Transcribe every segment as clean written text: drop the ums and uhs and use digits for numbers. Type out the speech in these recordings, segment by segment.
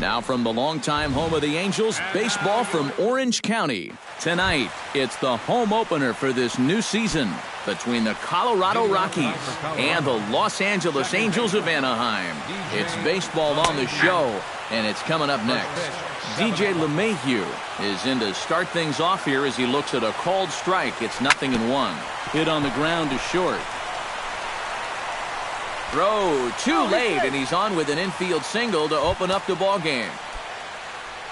Now from the longtime home of the Angels, baseball from Orange County. Tonight, it's the home opener for this new season between the Colorado Rockies and the Los Angeles Angels of Anaheim. It's baseball on the show, and it's coming up next. DJ LeMahieu is in to start things off here as he looks at a called strike. It's 0-1. Hit on the ground to short. Throw too late, and he's on with an infield single to open up the ball game.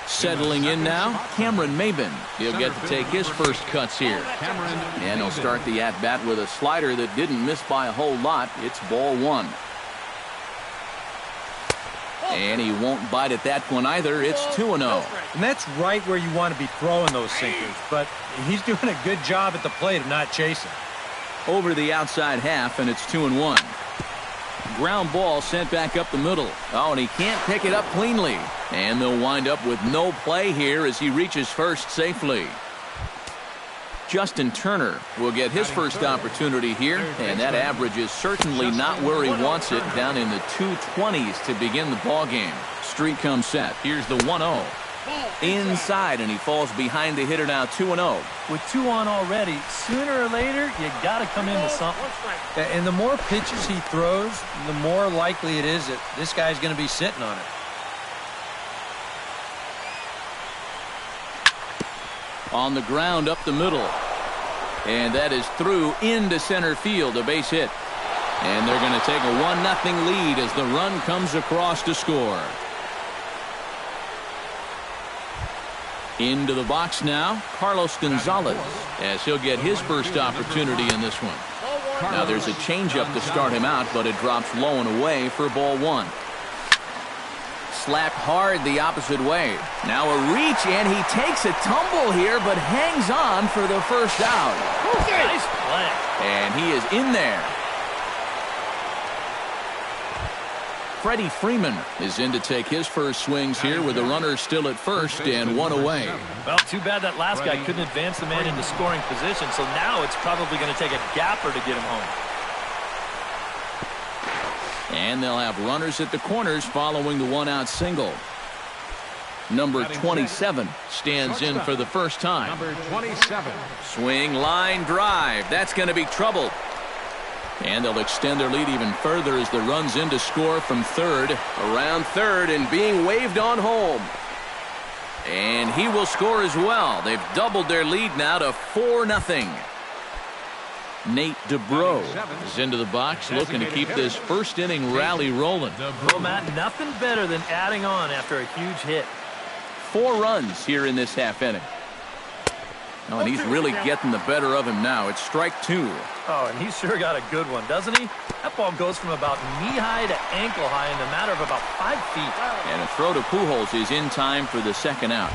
Settling in now, Cameron Maben. He'll get to take his first cuts here. And he'll start the at-bat with a slider that didn't miss by a whole lot. It's ball one. And he won't bite at that one either. It's 2-0. And that's right where you want to be throwing those sinkers. But he's doing a good job at the plate of not chasing. Over the outside half, and it's 2-1. Ground ball sent back up the middle. Oh, and he can't pick it up cleanly. And they'll wind up with no play here as he reaches first safely. Justin Turner will get his first opportunity here, and that average is certainly not where he wants it, down in the 220s to begin the ball game. Streak comes set. Here's the 1-0. Inside, and he falls behind the hitter now. 2-0. With 2 on already, sooner or later, you got to come into something. And the more pitches he throws, the more likely it is that this guy's going to be sitting on it. On the ground up the middle. And that is through into center field, a base hit. And they're going to take a 1-0 lead as the run comes across to score. Into the box now, Carlos Gonzalez, as he'll get his first opportunity in this one. Now there's a changeup to start him out, but it drops low and away for ball one. Slapped hard the opposite way. Now a reach, and he takes a tumble here, but hangs on for the first out. Nice play. And he is in there. Freddie Freeman is in to take his first swings here with the runner still at first and one away. Well, too bad that last guy couldn't advance the man into scoring position, so now it's probably going to take a gapper to get him home. And they'll have runners at the corners following the one-out single. Number 27 stands in for the first time. Number 27. Swing, line, drive. That's going to be trouble. And they'll extend their lead even further as the run's in to score from third. Around third and being waved on home. And he will score as well. They've doubled their lead now to 4-0. Nate Dubrow is into the box looking to keep this first inning rally rolling. Well, Matt, nothing better than adding on after a huge hit. 4 runs here in this half inning. Oh, and he's really getting the better of him now. It's strike 2. Oh, and he's sure got a good one, doesn't he? That ball goes from about knee-high to ankle-high in the matter of about 5 feet. And a throw to Pujols is in time for the second out.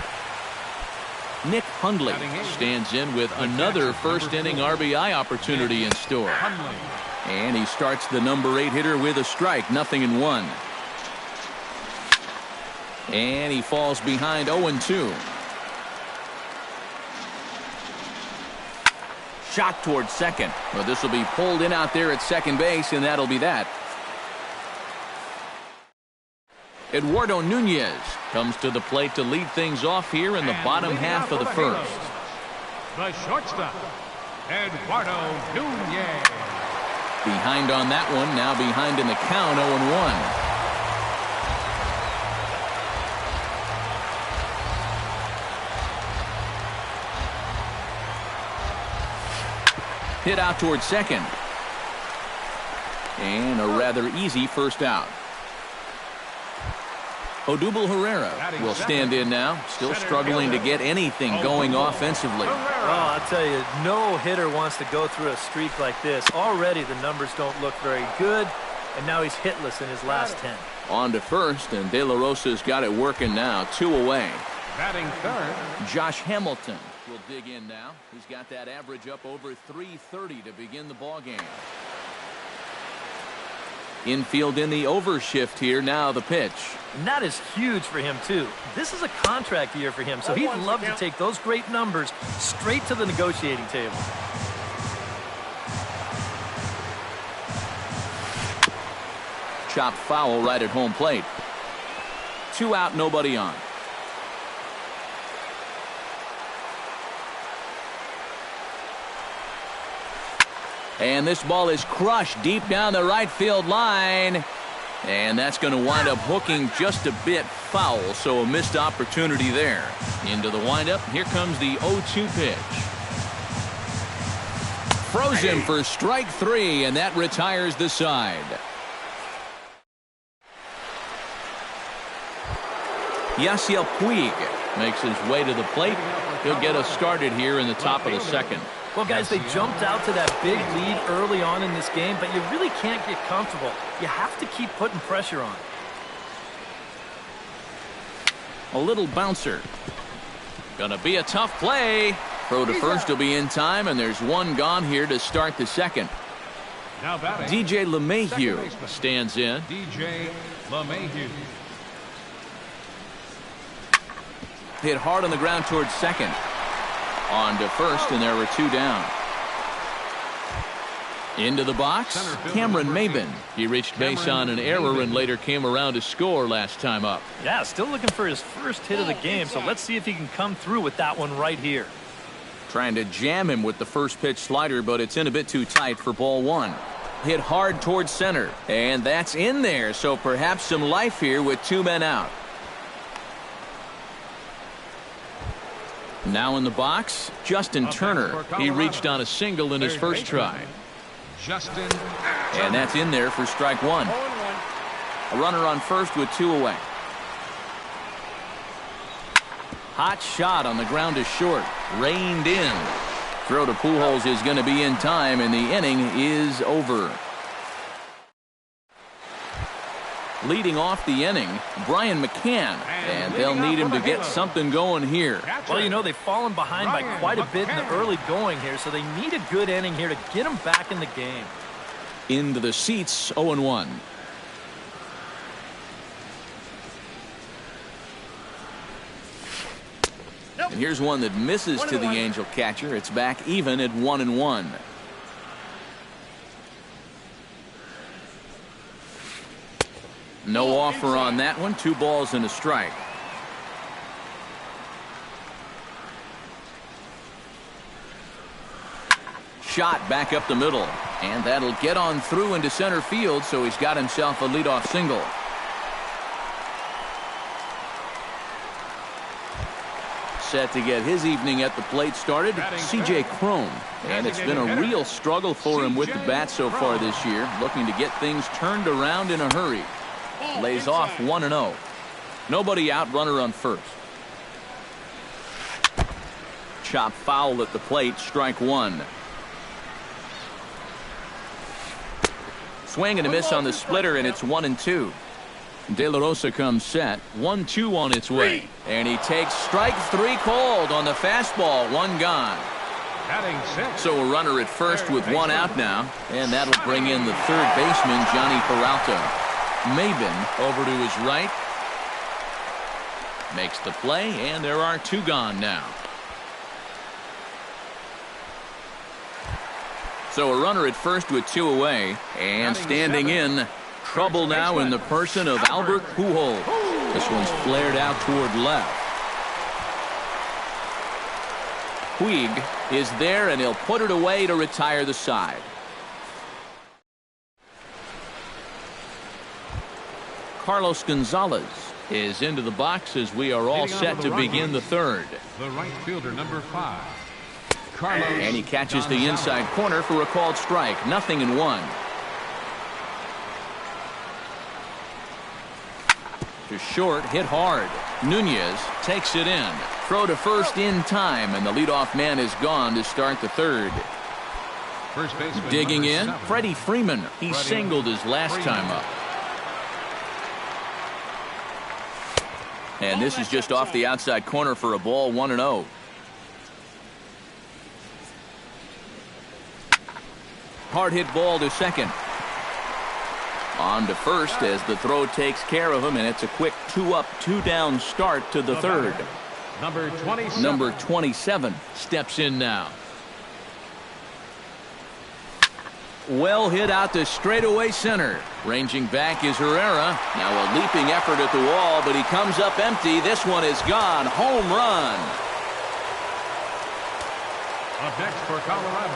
Nick Hundley stands in with another first-inning RBI opportunity in store. And he starts the number 8 hitter with a strike, 0-1. And he falls behind 0-2. Shot towards second. Well, this will be pulled in out there at second base, and that'll be that. Eduardo Nunez comes to the plate to lead things off here in the bottom half of the first. The shortstop, Eduardo Nunez. Behind on that one, now behind in the count, 0-1. Hit out towards second. And a rather easy first out. Odubel Herrera will stand in now, still struggling to get anything going offensively. Well, I'll tell you, no hitter wants to go through a streak like this. Already the numbers don't look very good, and now he's hitless in his last 10. On to first, and De La Rosa's got it working now, 2 away. Batting third, Josh Hamilton will dig in now. He's got that average up over 330 to begin the ball game. Infield in the overshift here. Now the pitch. And that is huge for him, too. This is a contract year for him, so he'd love to take those great numbers straight to the negotiating table. Chopped foul right at home plate. 2 out, nobody on. And this ball is crushed deep down the right field line. And that's going to wind up hooking just a bit foul, so a missed opportunity there. Into the windup, here comes the 0-2 pitch. Throws him for strike 3, and that retires the side. Yasiel Puig makes his way to the plate. He'll get us started here in the top of the second. Well, guys, they jumped out to that big lead early on in this game, but you really can't get comfortable. You have to keep putting pressure on. A little bouncer. Gonna be a tough play. Throw to first will be in time, and there's one gone here to start the second. Now batting, DJ LeMahieu stands in. DJ LeMahieu. Hit hard on the ground towards second. On to first, and there were 2 down. Into the box, Cameron Maybin. He reached base on an error and later came around to score last time up. Yeah, still looking for his first hit of the game, so let's see if he can come through with that one right here. Trying to jam him with the first pitch slider, but it's in a bit too tight for ball 1. Hit hard towards center, and that's in there, so perhaps some life here with 2 men out. Now in the box, Justin Turner. He reached on a single in his first try. Justin. And that's in there for strike 1. A runner on first with 2 away. Hot shot on the ground to short. Reined in. Throw to Pujols is going to be in time, and the inning is over. Leading off the inning, Brian McCann, and they'll need him to get something going here. Well, you know, they've fallen behind by quite a bit in the early going here, so they need a good inning here to get them back in the game. Into the seats, 0-1. And here's one that misses to the Angel catcher. It's back even at 1-1. No offer on that one. 2 balls and a strike. Shot back up the middle. And that'll get on through into center field, so he's got himself a leadoff single. Set to get his evening at the plate started, C.J. Cron. And it's been a real struggle for him with the bat so far this year, looking to get things turned around in a hurry. Lays off 1-0. Nobody out, runner on first. Chop foul at the plate, strike 1. Swing and a miss on the splitter, and it's 1-2. De La Rosa comes set. 1-2 on its way. And he takes strike 3 called on the fastball. 1 gone. So a runner at first with 1 out now. And that'll bring in the third baseman, Johnny Peralta. Maybin over to his right. Makes the play, and there are 2 gone now. So a runner at first with 2 away. And standing in, trouble now in the person of Albert Pujols. This one's flared out toward left. Puig is there, and he'll put it away to retire the side. Carlos Gonzalez is into the box as we are all set to begin the third. The right fielder, number 5. And he catches the inside corner for a called strike. 0-1. To short, hit hard. Nunez takes it in. Throw to first in time, and the leadoff man is gone to start the third. First baseman, digging in, 7. Freddie Freeman. He singled his last time up. And this is just off the outside corner for a ball, 1-0. Hard hit ball to second. On to first as the throw takes care of him, and it's a quick 2-up, 2-down start to the third. Number 27 steps in now. well hit out to straightaway center. Ranging back is Herrera. Now a leaping effort at the wall, but he comes up empty. This one is gone. Home run. Up next for Colorado,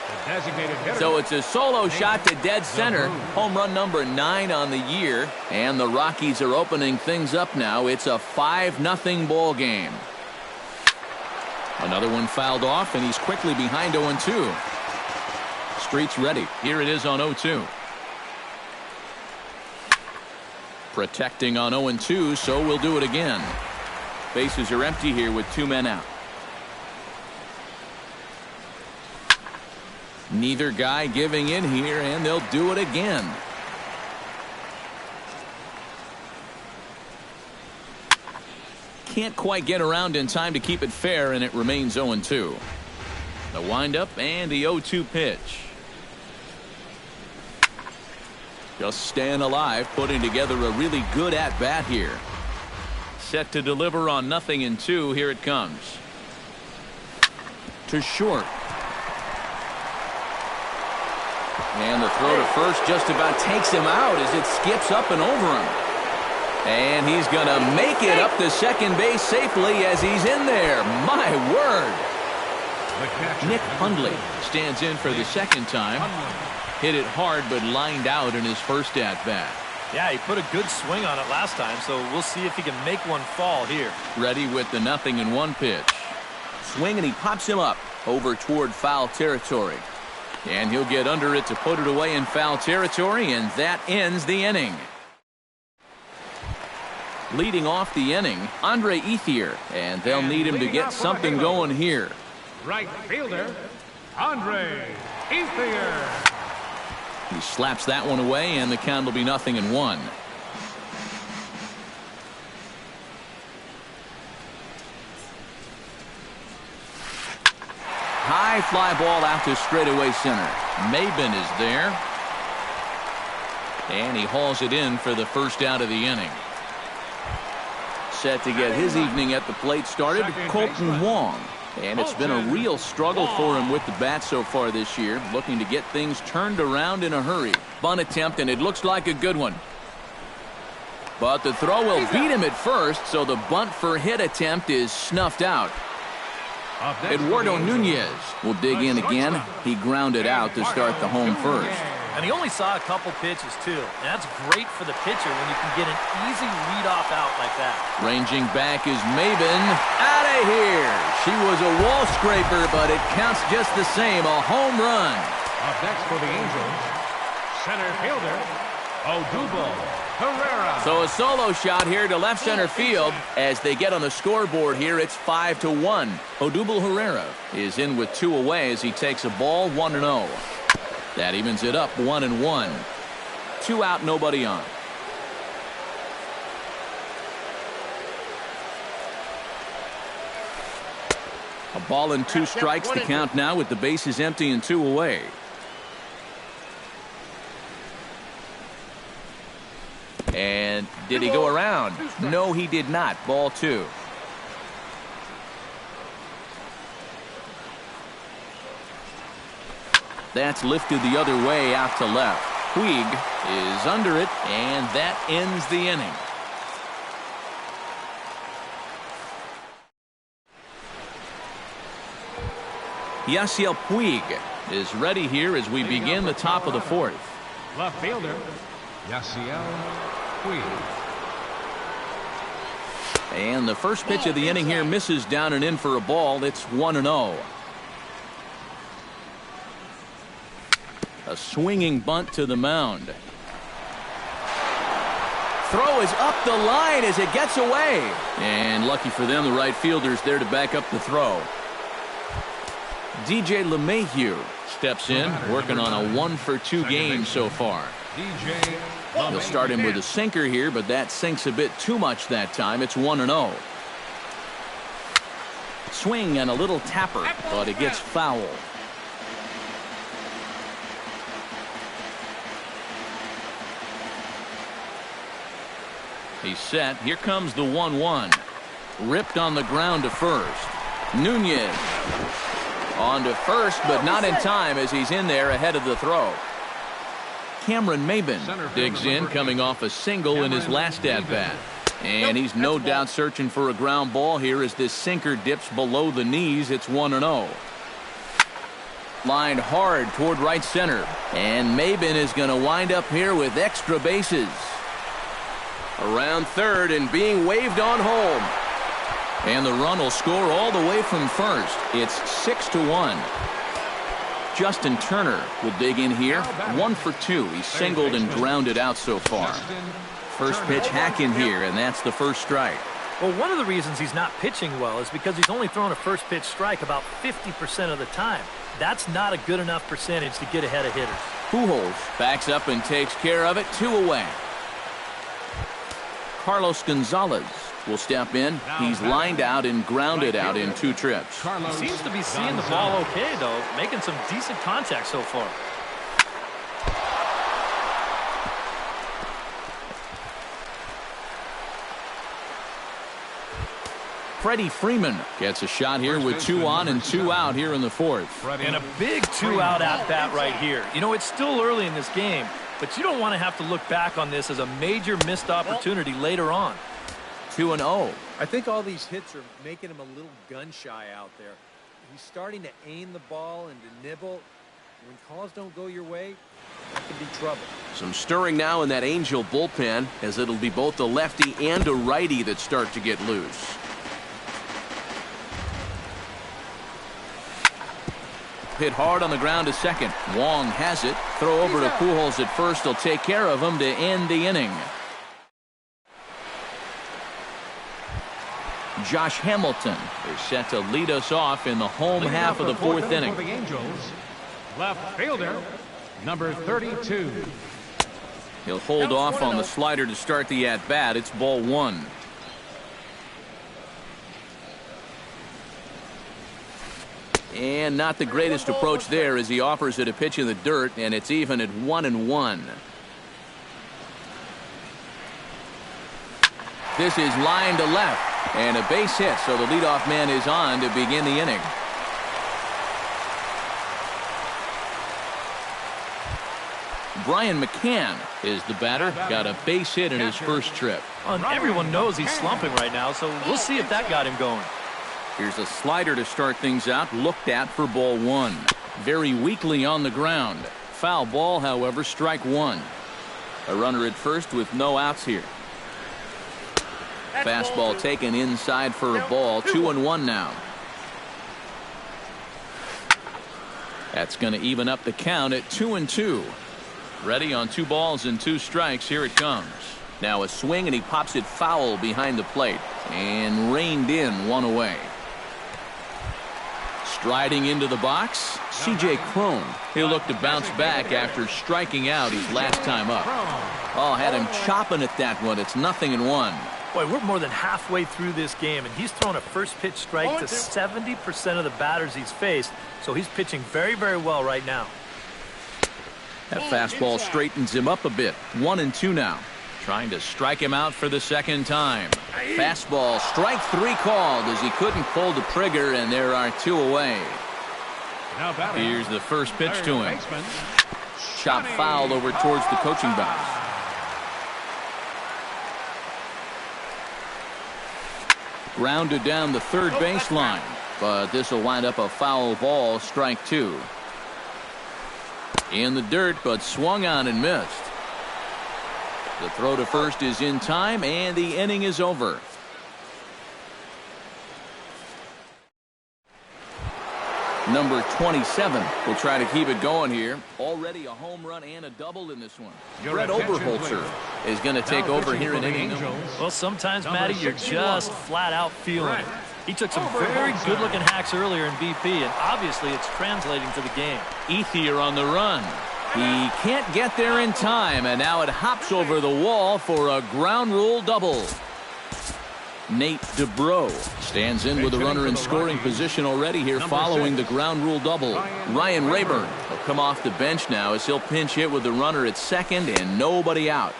the designated hitter. So it's a solo shot to dead center. Home run number 9 on the year. And the Rockies are opening things up now. It's a 5-0 ball game. Another one fouled off, and he's quickly behind 0-2. Street's ready. Here it is on 0-2. Protecting on 0-2, so we'll do it again. Bases are empty here with 2 men out. Neither guy giving in here, and they'll do it again. Can't quite get around in time to keep it fair, and it remains 0-2. The windup and the 0-2 pitch. Just staying alive, putting together a really good at-bat here. Set to deliver on 0-2. Here it comes. To short. And the throw to first just about takes him out as it skips up and over him. And he's going to make it up to second base safely as he's in there. My word. Nick Hundley stands in for the second time. Hit it hard but lined out in his first at-bat. Yeah, he put a good swing on it last time, so we'll see if he can make one fall here. Ready with the 0-1 pitch. Swing, and he pops him up over toward foul territory. And he'll get under it to put it away in foul territory, and that ends the inning. Leading off the inning, Andre Ethier, and they'll need him to get something going here. Right fielder, Andre Ethier. He slaps that one away, and the count will be 0-1. High fly ball out to straightaway center. Maben is there. And he hauls it in for the first out of the inning. Set to get his evening at the plate started, Colton Wong. And it's been a real struggle for him with the bat so far this year, looking to get things turned around in a hurry. Bunt attempt, and it looks like a good one. But the throw will beat him at first, so the bunt for hit attempt is snuffed out. Eduardo Nunez will dig in again. He grounded out to start the home first. And he only saw a couple pitches, too. And that's great for the pitcher when you can get an easy leadoff out like that. Ranging back is Maben. Out of here. She was a wall scraper, but it counts just the same. A home run. Up next for the Angels, center fielder, Odubel Herrera. So a solo shot here to left center field. As they get on the scoreboard here, it's 5-1. Odubel Herrera is in with 2 away as he takes a ball 1-0. That evens it up 1-1. 2 out, nobody on. A ball and 2 strikes to count now with the bases empty and 2 away. And did he go around? No, he did not. Ball 2. That's lifted the other way out to left. Puig is under it, and that ends the inning. Yasiel Puig is ready here as we begin the top of the 4th. Left fielder, Yasiel Puig. And the first pitch of the inning here misses down and in for a ball. It's 1-0. A swinging bunt to the mound. Throw is up the line as it gets away. And lucky for them, the right fielder's there to back up the throw. DJ LeMahieu steps in, working on a 1-for-2 game so far. They'll start him with a sinker here, but that sinks a bit too much that time. It's 1-0. Swing and a little tapper, but it gets foul. He's set. Here comes the 1-1. Ripped on the ground to first. Nunez. On to first, but not in time as he's in there ahead of the throw. Cameron Maben digs in, coming off a single in his last at-bat. And he's no doubt searching for a ground ball here as this sinker dips below the knees. It's 1-0. Lined hard toward right center. And Maben is going to wind up here with extra bases. Around third and being waved on home. And the run will score all the way from first. It's 6-1. Justin Turner will dig in here. 1 for 2. He's singled and grounded out so far. First pitch hack in here, and that's the first strike. Well, one of the reasons he's not pitching well is because he's only thrown a first pitch strike about 50% of the time. That's not a good enough percentage to get ahead of hitters. Pujols backs up and takes care of it. 2 away. Carlos Gonzalez will step in. He's lined out and grounded out in 2 trips. He seems to be seeing the ball okay, though, making some decent contact so far. Freddie Freeman gets a shot here with 2 on and 2 out here in the 4th. And a big 2-out at-bat right here. You know, it's still early in this game, but you don't want to have to look back on this as a major missed opportunity later on. 2-0. I think all these hits are making him a little gun-shy out there. He's starting to aim the ball and to nibble. When calls don't go your way, that can be trouble. Some stirring now in that Angel bullpen, as it'll be both a lefty and a righty that start to get loose. Hit hard on the ground to second. Wong has it. Throw over to Pujols at first. He'll take care of him to end the inning. Josh Hamilton is set to lead us off in the home half of the 4th inning. For the Angels, left fielder, number 32. He'll hold off on the slider to start the at-bat. It's ball 1. And not the greatest approach there as he offers it a pitch in the dirt, and it's even at 1-1. This is line to left, and a base hit, so the leadoff man is on to begin the inning. Brian McCann is the batter. Got a base hit in his first trip. And everyone knows he's slumping right now, so we'll see if that got him going. Here's a slider to start things out, looked at for ball 1. Very weakly on the ground. Foul ball, however, strike 1. A runner at first with no outs here. Fastball taken inside for a ball. 2-1 now. That's going to even up the count at 2-2. Ready on 2 balls and 2 strikes. Here it comes. Now a swing, and he pops it foul behind the plate. And reined in, 1 away. Striding into the box, C.J. Cron. He'll look to bounce back after striking out his last time up. Oh, had him chopping at that one. It's 0-1. Boy, we're more than halfway through this game, and he's thrown a first pitch strike to 70% of the batters he's faced, so he's pitching very, very well right now. That fastball straightens him up a bit. 1-2 now. Trying to strike him out for the second time. Fastball, strike 3 called as he couldn't pull the trigger, and there are 2 away. Here's the first pitch to him. Chop foul over towards the coaching box. Grounded down the third baseline, but this will wind up a foul ball, strike 2. In the dirt, but swung on and missed. The throw to first is in time, and the inning is over. Number 27 will try to keep it going here. Already a home run and a double in this one. Brett Oberholzer is going to take over here in inning. Well, sometimes, Matty, you're just flat out feeling it. He took some very good-looking hacks earlier in BP, and obviously it's translating to the game. Ethier on the run. He can't get there in time, and now it hops over the wall for a ground rule double. Nate Dubrow stands in with a runner in scoring position already here following the ground rule double. Ryan Rayburn will come off the bench now as he'll pinch hit with the runner at second and nobody out.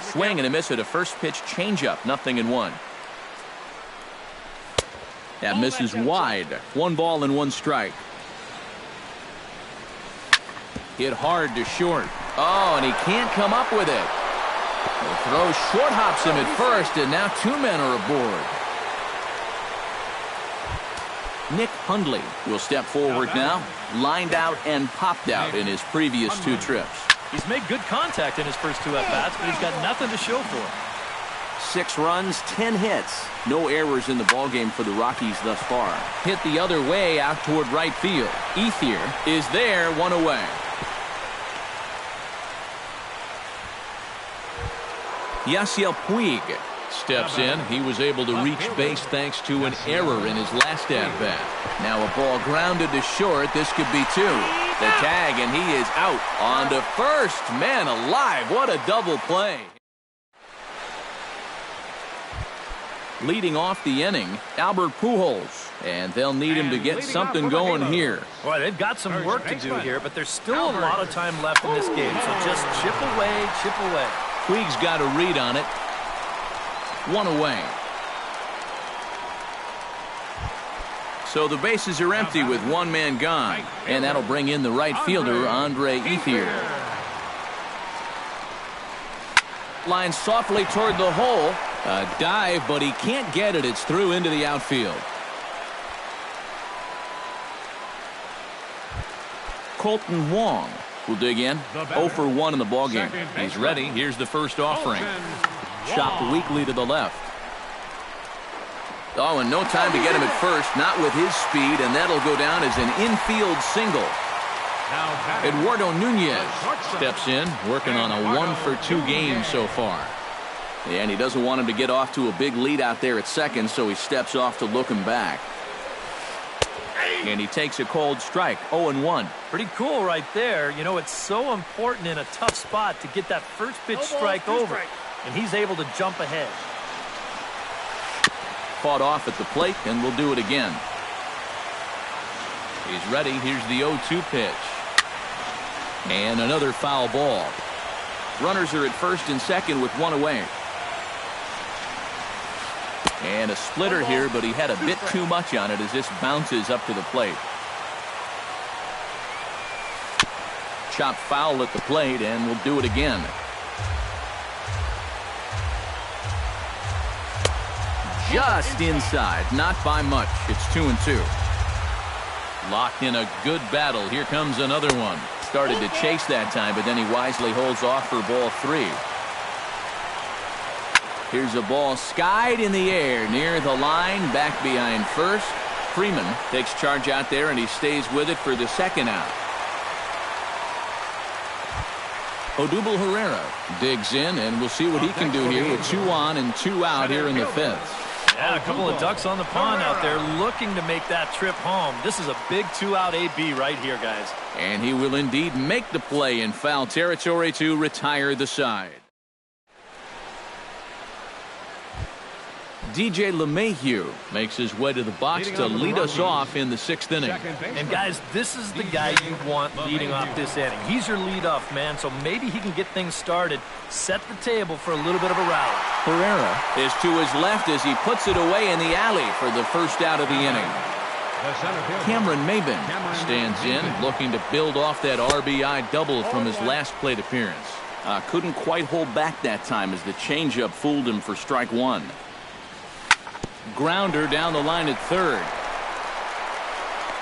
Swing and a miss at a first pitch changeup. 0-1. That misses wide. 1 ball and 1 strike. Hit hard to short. Oh, and he can't come up with it. The throw short hops him at first, and now 2 men are aboard. Nick Hundley will step forward now. Lined out and popped out in his previous 2 trips. He's made good contact in his first 2 at-bats, but he's got nothing to show for it. 6 runs, 10 hits. No errors in the ballgame for the Rockies thus far. Hit the other way out toward right field. Ethier is there, 1 away. Yasiel Puig steps in. He was able to reach base thanks to an error in his last at-bat. Now a ball grounded to short. This could be 2. The tag, and he is out. On to first. Man alive, what a double play. Leading off the inning, Albert Pujols. And they'll need him to get something going here. Boy, they've got some work to do here, but there's still a lot of time left in this game. So just chip away, chip away. Puig's got a read on it. 1 away. So the bases are empty with 1 man gone. And that'll bring in the right fielder, Andre Ethier. Line softly toward the hole. A dive, but he can't get it. It's through into the outfield. Colton Wong will dig in. 0 for 1 in the ballgame. He's ready. Here's the first offering. Chopped weakly to the left. Oh, and no time to get him at first. Not with his speed, and that'll go down as an infield single. Eduardo Nunez steps in, working on a 1 for 2 game so far. And he doesn't want him to get off to a big lead out there at second, so he steps off to look him back. And he takes a cold strike, 0-1. Pretty cool right there. You know, it's so important in a tough spot to get that first pitch strike over. And he's able to jump ahead. Fought off at the plate, and will do it again. He's ready. Here's the 0-2 pitch. And another foul ball. Runners are at first and second with 1 away. And a splitter here, but he had a bit too much on it as this bounces up to the plate. Chopped foul at the plate, and will do it again. Just inside, not by much. It's 2-2. Locked in a good battle. Here comes another one. Started to chase that time, but then he wisely holds off for ball 3. Here's a ball skied in the air near the line, back behind first. Freeman takes charge out there, and he stays with it for the second out. Odubel Herrera digs in, and we'll see what he can do here with 2 on and 2 out here in the 5th. Yeah, a couple of ducks on the pond out there looking to make that trip home. This is a big 2-out AB right here, guys. And he will indeed make the play in foul territory to retire the side. DJ LeMahieu makes his way to the box to lead us off in the 6th inning. And guys, this is the guy you want leading off this inning. He's your leadoff man, so maybe he can get things started, set the table for a little bit of a rally. Herrera is to his left as he puts it away in the alley for the first out of the inning. Cameron Maybin stands in, looking to build off that RBI double from his last plate appearance. Couldn't quite hold back that time as the changeup fooled him for strike 1. Grounder down the line at third.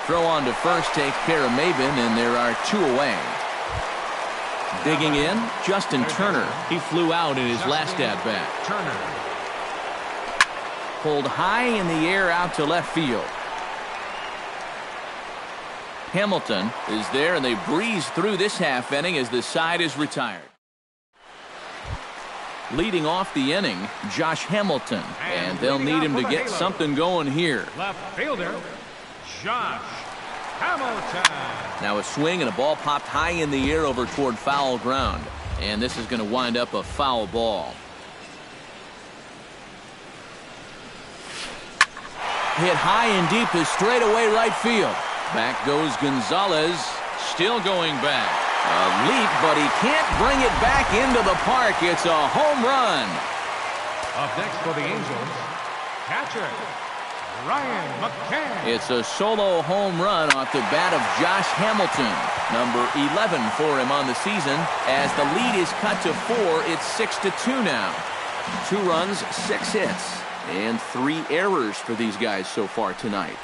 Throw on to first takes care of Maybin, and there are 2 away. Digging in, Justin Turner. He flew out in his last at-bat. Pulled high in the air out to left field. Hamilton is there, and they breeze through this half inning as the side is retired. Leading off the inning, Josh Hamilton, and they'll need him to get something going here. Left fielder, Josh Hamilton. Now a swing and a ball popped high in the air over toward foul ground, and this is going to wind up a foul ball. Hit high and deep to straightaway right field. Back goes Gonzalez, still going back. A leap, but he can't bring it back into the park. It's a home run. Up next for the Angels, catcher, Ryan McCann. It's a solo home run off the bat of Josh Hamilton. Number 11 for him on the season. As the lead is cut to 4, it's 6-2 now. 2 runs, 6 hits, and 3 errors for these guys so far tonight.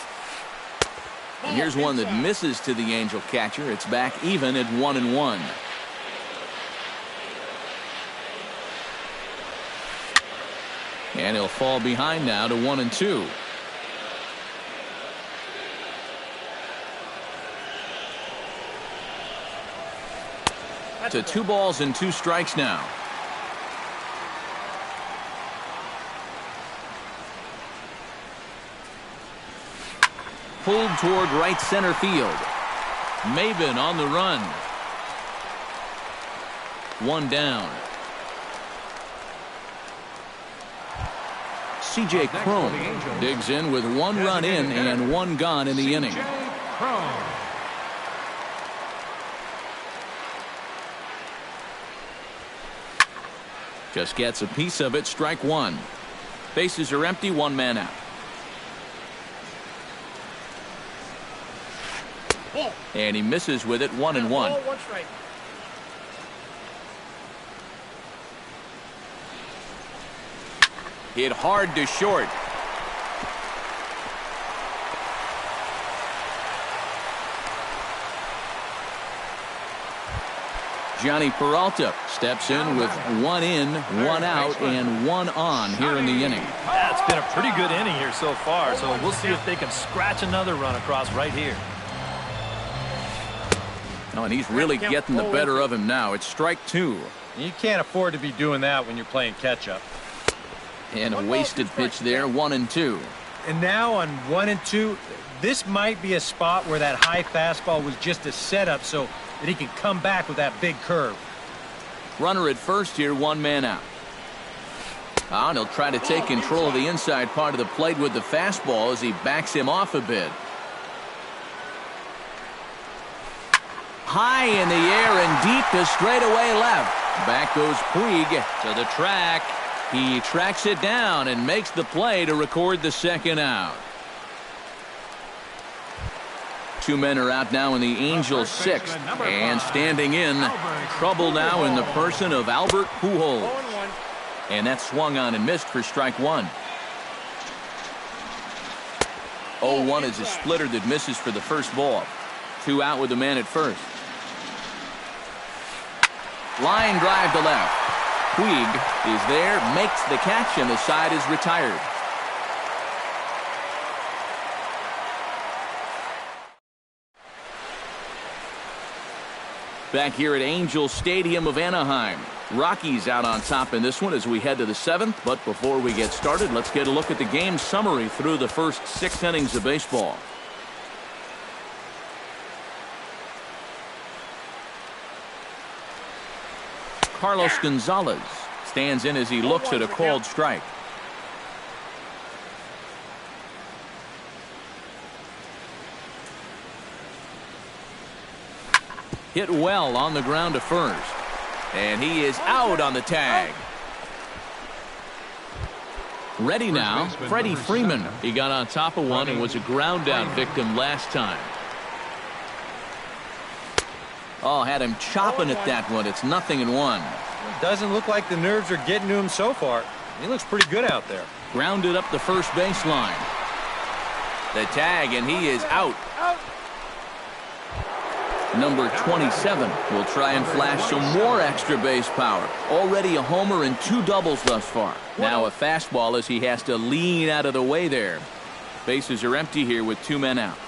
And here's one that misses to the Angel catcher. It's back even at 1-1. And he'll fall behind now to 1-2. To 2 balls and 2 strikes now. Pulled toward right center field. Maven on the run. 1 down. C.J. Cron digs in with 1 run in and 1 gone in the inning. Just gets a piece of it. Strike 1. Bases are empty. 1 man out. And he misses with it. 1-1. Hit hard to short. Johnny Peralta steps in with 1 in, 1 out, and 1 on here in the inning. Yeah, it's been a pretty good inning here so far, so we'll see if they can scratch another run across right here. Oh, and he's really getting the better of him now. It's strike 2. You can't afford to be doing that when you're playing catch-up. And a wasted pitch there, 1-2. And now on 1-2, this might be a spot where that high fastball was just a setup so that he can come back with that big curve. Runner at first here, 1 man out. And he'll try to take control of the inside part of the plate with the fastball as he backs him off a bit. High in the air and deep to straightaway left. Back goes Puig to the track. He tracks it down and makes the play to record the 2nd out. 2 men are out now in the Angels' 6th. And standing in, trouble now in the person of Albert Pujols. And that's swung on and missed for strike 1. 0-1 is a splitter that misses for the first ball. 2 out with the man at first. Line drive to left. Puig is there, makes the catch, and the side is retired. Back here at Angel Stadium of Anaheim. Rockies out on top in this one as we head to the 7th. But before we get started, let's get a look at the game summary through the first 6 innings of baseball. Carlos Gonzalez stands in as he looks at a called strike. Hit well on the ground to first. And he is out on the tag. Ready now, Freddie Freeman. He got on top of one and was a ground out victim last time. Oh, had him chopping at that one. It's 0-1. It doesn't look like the nerves are getting to him so far. He looks pretty good out there. Grounded up the first baseline. The tag, and he is out. Number 27 will try and flash some more extra base power. Already a homer and 2 doubles thus far. Now a fastball as he has to lean out of the way there. Bases are empty here with 2 men out.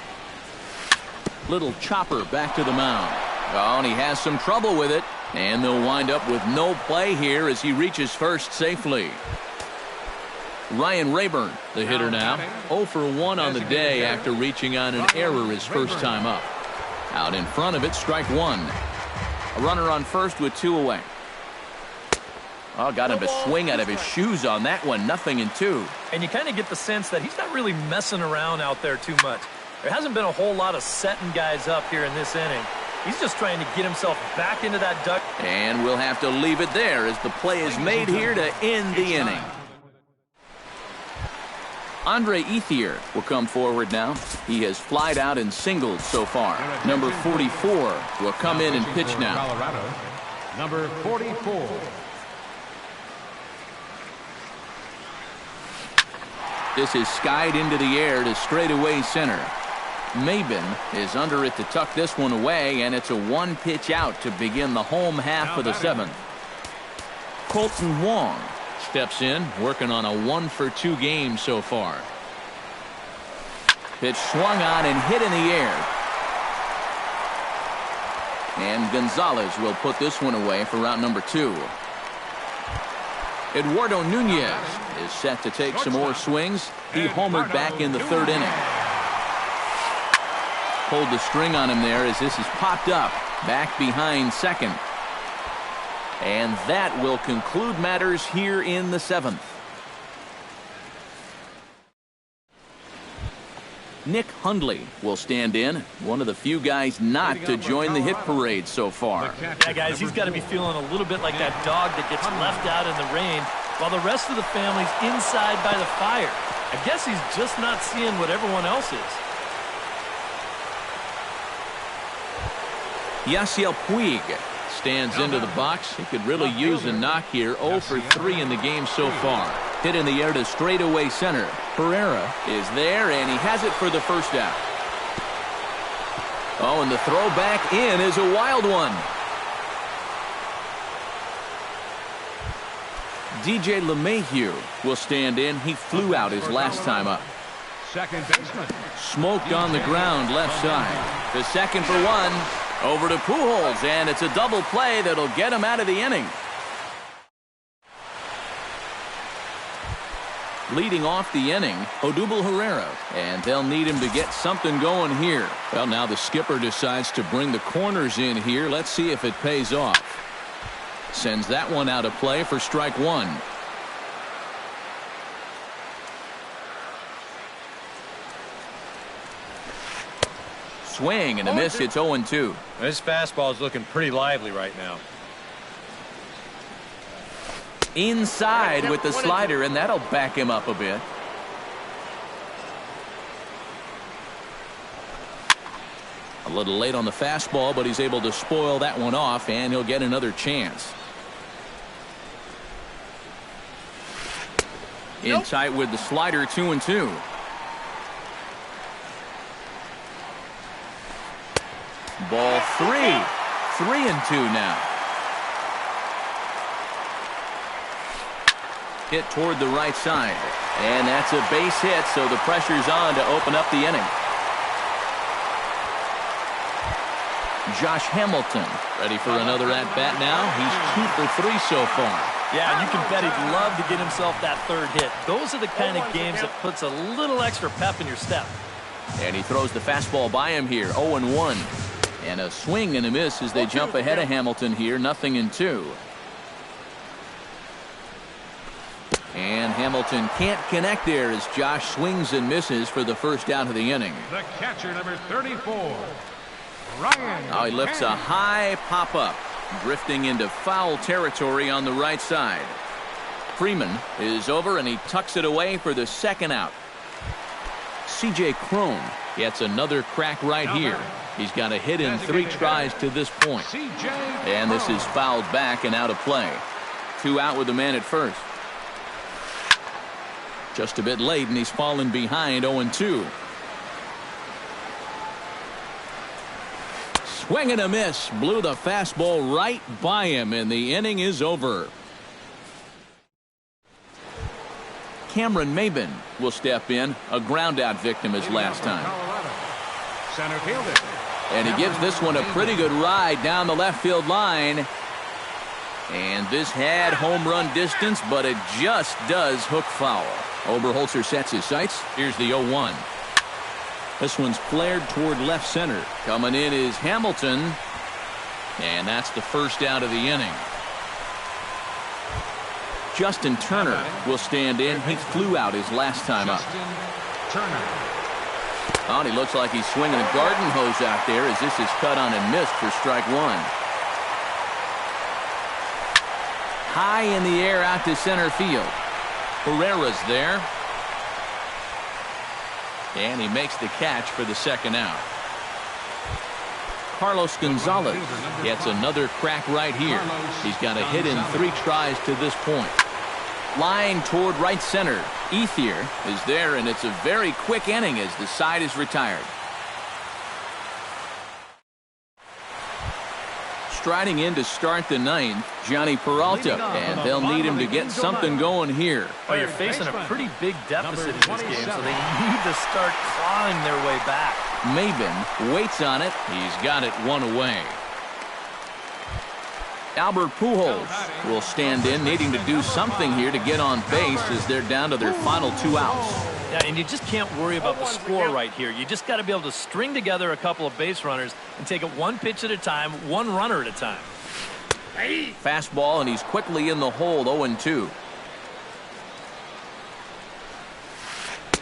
Little chopper back to the mound. Oh, and he has some trouble with it. And they'll wind up with no play here as he reaches first safely. Ryan Rayburn, the hitter now. 0 for 1 on the day after reaching on an error his first time up. Out in front of it, strike 1. A runner on first with 2 away. Oh, got him to swing out of his shoes on that one. 0-2. And you kind of get the sense that he's not really messing around out there too much. There hasn't been a whole lot of setting guys up here in this inning. He's just trying to get himself back into that duck. And we'll have to leave it there as the play is made here to end the inning. Andre Ethier will come forward now. He has flied out in singles so far. Number 44 will come in and pitch now. Colorado, number 44. This is skied into the air to straightaway center. Maben is under it to tuck this one away, and it's a one-pitch out to begin the home half of the seventh. Colton Wong steps in, working on a 1-for-2 game so far. Pitch swung on and hit in the air. And Gonzalez will put this one away for route number 2. Eduardo Nunez is set to take some more swings. He homered back in the 3rd inning. Pulled the string on him there as this is popped up back behind second. And that will conclude matters here in the 7th. Nick Hundley will stand in, one of the few guys not to join the hit parade so far. Yeah, guys, he's got to be feeling a little bit like that dog that gets left out in the rain while the rest of the family's inside by the fire. I guess he's just not seeing what everyone else is. Yasiel Puig stands into the box. He could really use a knock here. 0 for 3 in the game so far. Hit in the air to straightaway center. Herrera is there, and he has it for the first out. Oh, and the throw back in is a wild one. DJ LeMahieu will stand in. He flew out his last time up. Second baseman. Smoked on the ground left side. The second for 1. Over to Pujols, and it's a double play that'll get him out of the inning. Leading off the inning, Odubel Herrera, and they'll need him to get something going here. Well, now the skipper decides to bring the corners in here. Let's see if it pays off. Sends that one out of play for strike 1. Swing and a miss. It's 0-2. This fastball is looking pretty lively right now. Inside with the slider, and that'll back him up a bit. A little late on the fastball, but he's able to spoil that one off, and he'll get another chance. In tight with the slider, 2-2. Ball 3. 3-2 now. Hit toward the right side. And that's a base hit, so the pressure's on to open up the inning. Josh Hamilton ready for another at-bat now. He's 2 for 3 so far. Yeah, you can bet he'd love to get himself that 3rd hit. Those are the kind of games that puts a little extra pep in your step. And he throws the fastball by him here. 0-1. And a swing and a miss as they jump ahead of Hamilton here. 0-2. And Hamilton can't connect there as Josh swings and misses for the first out of the inning. The catcher, number 34, Ryan. Now he lifts a high pop-up, drifting into foul territory on the right side. Freeman is over, and he tucks it away for the second out. C.J. Cron gets another crack right here. He's got a hit in 3 tries to this point. And this is fouled back and out of play. 2 out with the man at first. Just a bit late, and he's fallen behind. 0-2. Swing and a miss. Blew the fastball right by him, and the inning is over. Cameron Maben will step in. A ground-out victim as last time. Center fielder. And he gives this one a pretty good ride down the left field line. And this had home run distance, but it just does hook foul. Oberholzer sets his sights. Here's the 0-1. This one's flared toward left center. Coming in is Hamilton. And that's the first out of the inning. Justin Turner will stand in. He flew out his last time up. Oh, and he looks like he's swinging a garden hose out there as this is cut on and missed for strike 1. High in the air out to center field. Herrera's there. And he makes the catch for the second out. Carlos Gonzalez gets another crack right here. He's got a hit in 3 tries to this point. Line toward right center. Ethier is there, and it's a very quick inning as the side is retired. Striding in to start the 9th, Johnny Peralta, and they'll need him to get something going here. Oh, you're facing a pretty big deficit in this game, so they need to start clawing their way back. Maben waits on it. He's got it 1 away. Albert Pujols will stand in, needing to do something here to get on base as they're down to their final 2 outs. Yeah, and you just can't worry about the score right here. You just got to be able to string together a couple of base runners and take it 1 pitch at a time, 1 runner at a time. Fastball, and he's quickly in the hole, 0-2.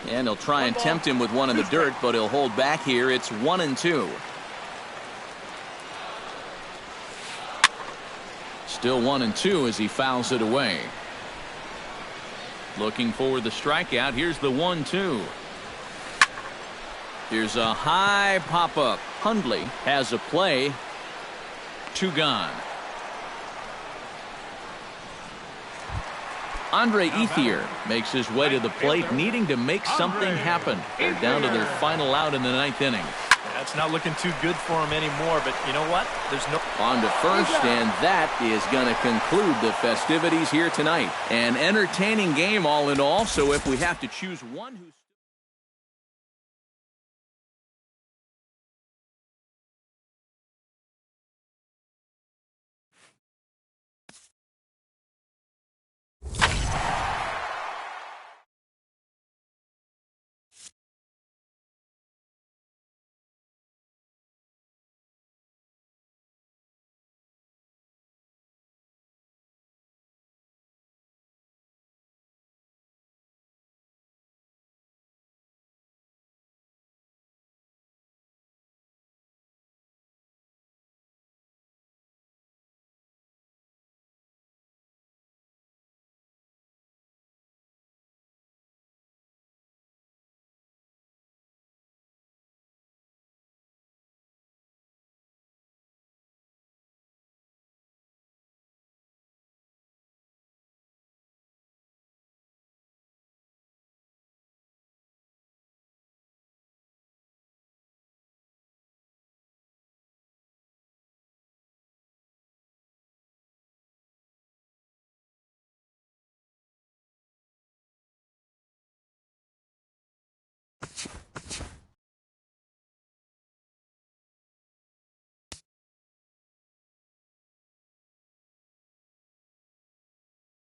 And he'll try and tempt him with one in the dirt, but he'll hold back here. It's 1-2. Still 1-2 as he fouls it away. Looking for the strikeout. Here's the 1-2. Here's a high pop-up. Hundley has a play. 2 gone. Andre Ethier makes his way to the plate, needing to make something happen. They're down to their final out in the 9th inning. That's not looking too good for him anymore, but you know what? There's no... On to first, and that is going to conclude the festivities here tonight. An entertaining game all in all, so if we have to choose one who's...